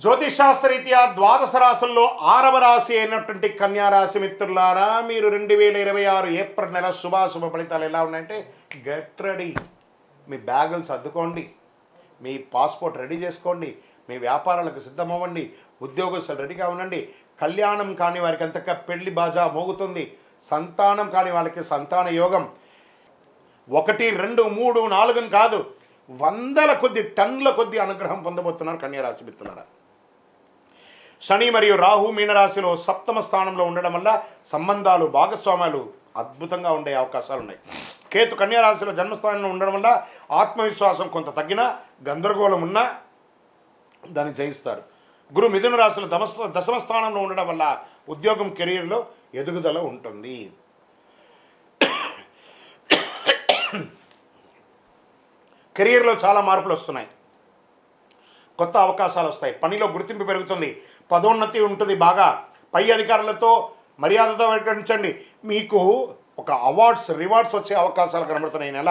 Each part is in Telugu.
జ్యోతిషాస్త్రరీత్యా ద్వాదశ రాశుల్లో 6వ రాశి అయినటువంటి కన్యారాశి మిత్రులారా, మీరు 2026 ఏప్రిల్ నెల శుభాశుభ ఫలితాలు ఎలా ఉన్నాయంటే, గెట్ రెడీ. మీ బ్యాగులు సర్దుకోండి, మీ పాస్పోర్ట్ రెడీ చేసుకోండి, మీ వ్యాపారాలకు సిద్ధమవ్వండి, ఉద్యోగస్తులు రెడీగా ఉండండి. కళ్యాణం కాని వారికి అంతగా పెళ్లి బాజా మోగుతుంది. సంతానం కాని వాళ్ళకి సంతాన యోగం. 1, 2, 3, 4 కాదు, వందల కొద్ది టన్నుల కొద్ది అనుగ్రహం పొందబోతున్నారు కన్యారాశి మిత్రులారా. శని మరియు రాహు మీనరాశిలో 7వ స్థానంలో ఉండడం వల్ల సంబంధాలు, భాగస్వామ్యాలు అద్భుతంగా ఉండే అవకాశాలు ఉన్నాయి. కేతు కన్యారాశిలో జన్మస్థానంలో ఉండడం వల్ల ఆత్మవిశ్వాసం కొంత తగ్గినా, గందరగోళం ఉన్నా దాన్ని జయిస్తారు. గురు మిథున రాశిలో దశమ స్థానంలో ఉండడం వల్ల ఉద్యోగం, కెరీర్లో ఎదుగుదల ఉంటుంది. కెరీర్లో చాలా మార్పులు వస్తున్నాయి, కొత్త అవకాశాలు వస్తాయి, పనిలో గుర్తింపు పెరుగుతుంది, పదోన్నతి ఉంటుంది. బాగా పై అధికారులతో మర్యాదతో వ్యవహరించండి. మీకు ఒక రివార్డ్స్ వచ్చే అవకాశాలు కనబడుతున్నాయి. నెల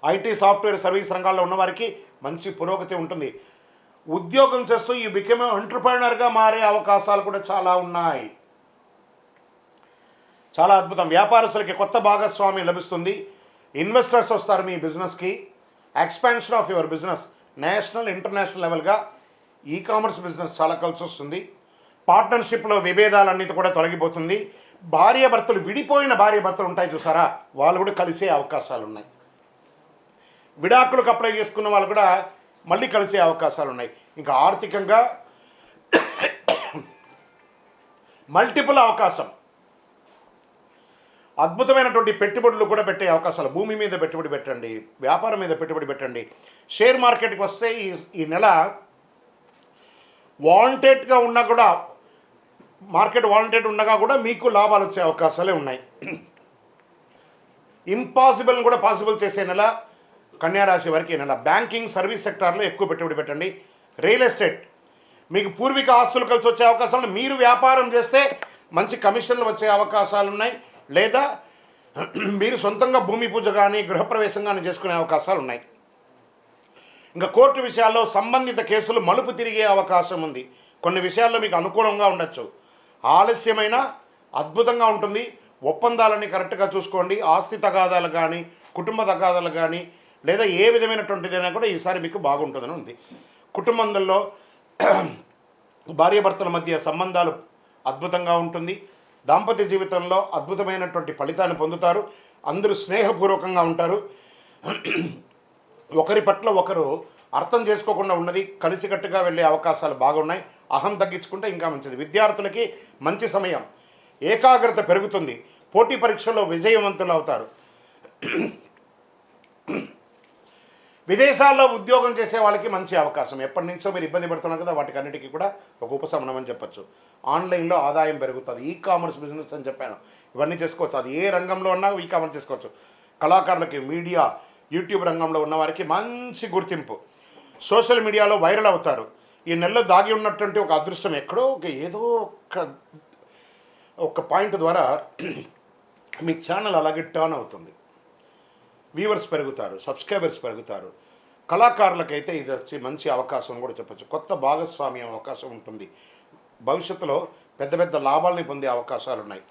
ఐటీ, సాఫ్ట్వేర్, సర్వీస్ రంగాల్లో ఉన్నవారికి మంచి పురోగతి ఉంటుంది. ఉద్యోగం చేస్తూ ఈ బికమ్ ఎంటర్‌ప్రెన్యూర్‌గా మారే అవకాశాలు కూడా చాలా ఉన్నాయి. చాలా అద్భుతం. వ్యాపారస్తులకి కొత్త భాగస్వామి లభిస్తుంది. ఇన్వెస్టర్స్ వస్తారు మీ బిజినెస్కి. Expansion of your business national, international లెవెల్గా ఈ కామర్స్ బిజినెస్ చాలా కలిసి వస్తుంది. పార్ట్నర్షిప్లో విభేదాలన్నీ కూడా తొలగిపోతుంది. విడిపోయిన భార్యాభర్తలు ఉంటాయి చూసారా, వాళ్ళు కూడా కలిసే అవకాశాలు ఉన్నాయి. విడాకులకు అప్లై చేసుకున్న వాళ్ళు కూడా మళ్ళీ కలిసే అవకాశాలు ఉన్నాయి. ఇంకా ఆర్థికంగా మల్టిపుల్ అవకాశం, అద్భుతమైనటువంటి పెట్టుబడులు కూడా పెట్టే అవకాశాలు. భూమి మీద పెట్టుబడి పెట్టండి, వ్యాపారం మీద పెట్టుబడి పెట్టండి. షేర్ మార్కెట్కి వస్తే ఈ నెల వాంటెడ్గా ఉన్నా కూడా, మార్కెట్ వాంటెడ్ ఉండగా కూడా మీకు లాభాలు వచ్చే అవకాశాలే ఉన్నాయి. ఇంపాసిబుల్ని కూడా పాసిబుల్ చేసే నెల కన్యారాశి వారికి నెల. బ్యాంకింగ్, సర్వీస్ సెక్టార్లో ఎక్కువ పెట్టుబడి పెట్టండి. రియల్ ఎస్టేట్, మీకు పూర్వీక ఆస్తులు కలిసి వచ్చే అవకాశాలు. మీరు వ్యాపారం చేస్తే మంచి కమిషన్లు వచ్చే అవకాశాలు ఉన్నాయి. లేదా మీరు సొంతంగా భూమి పూజ కానీ, గృహప్రవేశం కానీ చేసుకునే అవకాశాలు ఉన్నాయి. ఇంకా కోర్టు విషయాల్లో సంబంధిత కేసులు మలుపు తిరిగే అవకాశం ఉంది. కొన్ని విషయాల్లో మీకు అనుకూలంగా ఉండొచ్చు. ఆలస్యమైన అద్భుతంగా ఉంటుంది. ఒప్పందాలన్నీ కరెక్ట్గా చూసుకోండి. ఆస్తి తగాదాలు కానీ, కుటుంబ తగాదాలు కానీ, లేదా ఏ విధమైనటువంటిదైనా కూడా ఈసారి మీకు బాగుంటుందని ఉంది. కుటుంబంలో భార్యాభర్తల మధ్య సంబంధాలు అద్భుతంగా ఉంటుంది. దాంపత్య జీవితంలో అద్భుతమైనటువంటి ఫలితాన్ని పొందుతారు. అందరూ స్నేహపూర్వకంగా ఉంటారు. ఒకరి పట్ల ఒకరు అర్థం చేసుకోకుండా ఉన్నది కలిసికట్టుగా వెళ్ళే అవకాశాలు బాగున్నాయి. అహం తగ్గించుకుంటే ఇంకా మంచిది. విద్యార్థులకి మంచి సమయం, ఏకాగ్రత పెరుగుతుంది. పోటీ పరీక్షల్లో విజయవంతులు అవుతారు. విదేశాల్లో ఉద్యోగం చేసే వాళ్ళకి మంచి అవకాశం. ఎప్పటి నుంచో మీరు ఇబ్బంది పడుతున్నారు కదా, వాటికి అన్నిటికీ కూడా ఒక ఉపశమనం అని చెప్పచ్చు. ఆన్లైన్లో ఆదాయం పెరుగుతుంది. ఈ కామర్స్ బిజినెస్ అని చెప్పాను, ఇవన్నీ చేసుకోవచ్చు. అది ఏ రంగంలో ఉన్నా ఈ కామర్స్ చేసుకోవచ్చు. కళాకారులకి, మీడియా, యూట్యూబ్ రంగంలో ఉన్న వారికి మంచి గుర్తింపు. సోషల్ మీడియాలో వైరల్ అవుతారు. ఈ నెలలో దాగి ఉన్నటువంటి ఒక అదృష్టం ఎక్కడో ఏదో ఒక పాయింట్ ద్వారా మీ ఛానల్ అలాగే టర్న్ అవుతుంది. వ్యూవర్స్ పెరుగుతారు, సబ్స్క్రైబర్స్ పెరుగుతారు. కళాకారులకైతే ఇది వచ్చి మంచి అవకాశం కూడా చెప్పచ్చు. కొత్త భాగస్వామ్యం అవకాశం ఉంటుంది. భవిష్యత్తులో పెద్ద పెద్ద లాభాలని పొందే అవకాశాలు ఉన్నాయి.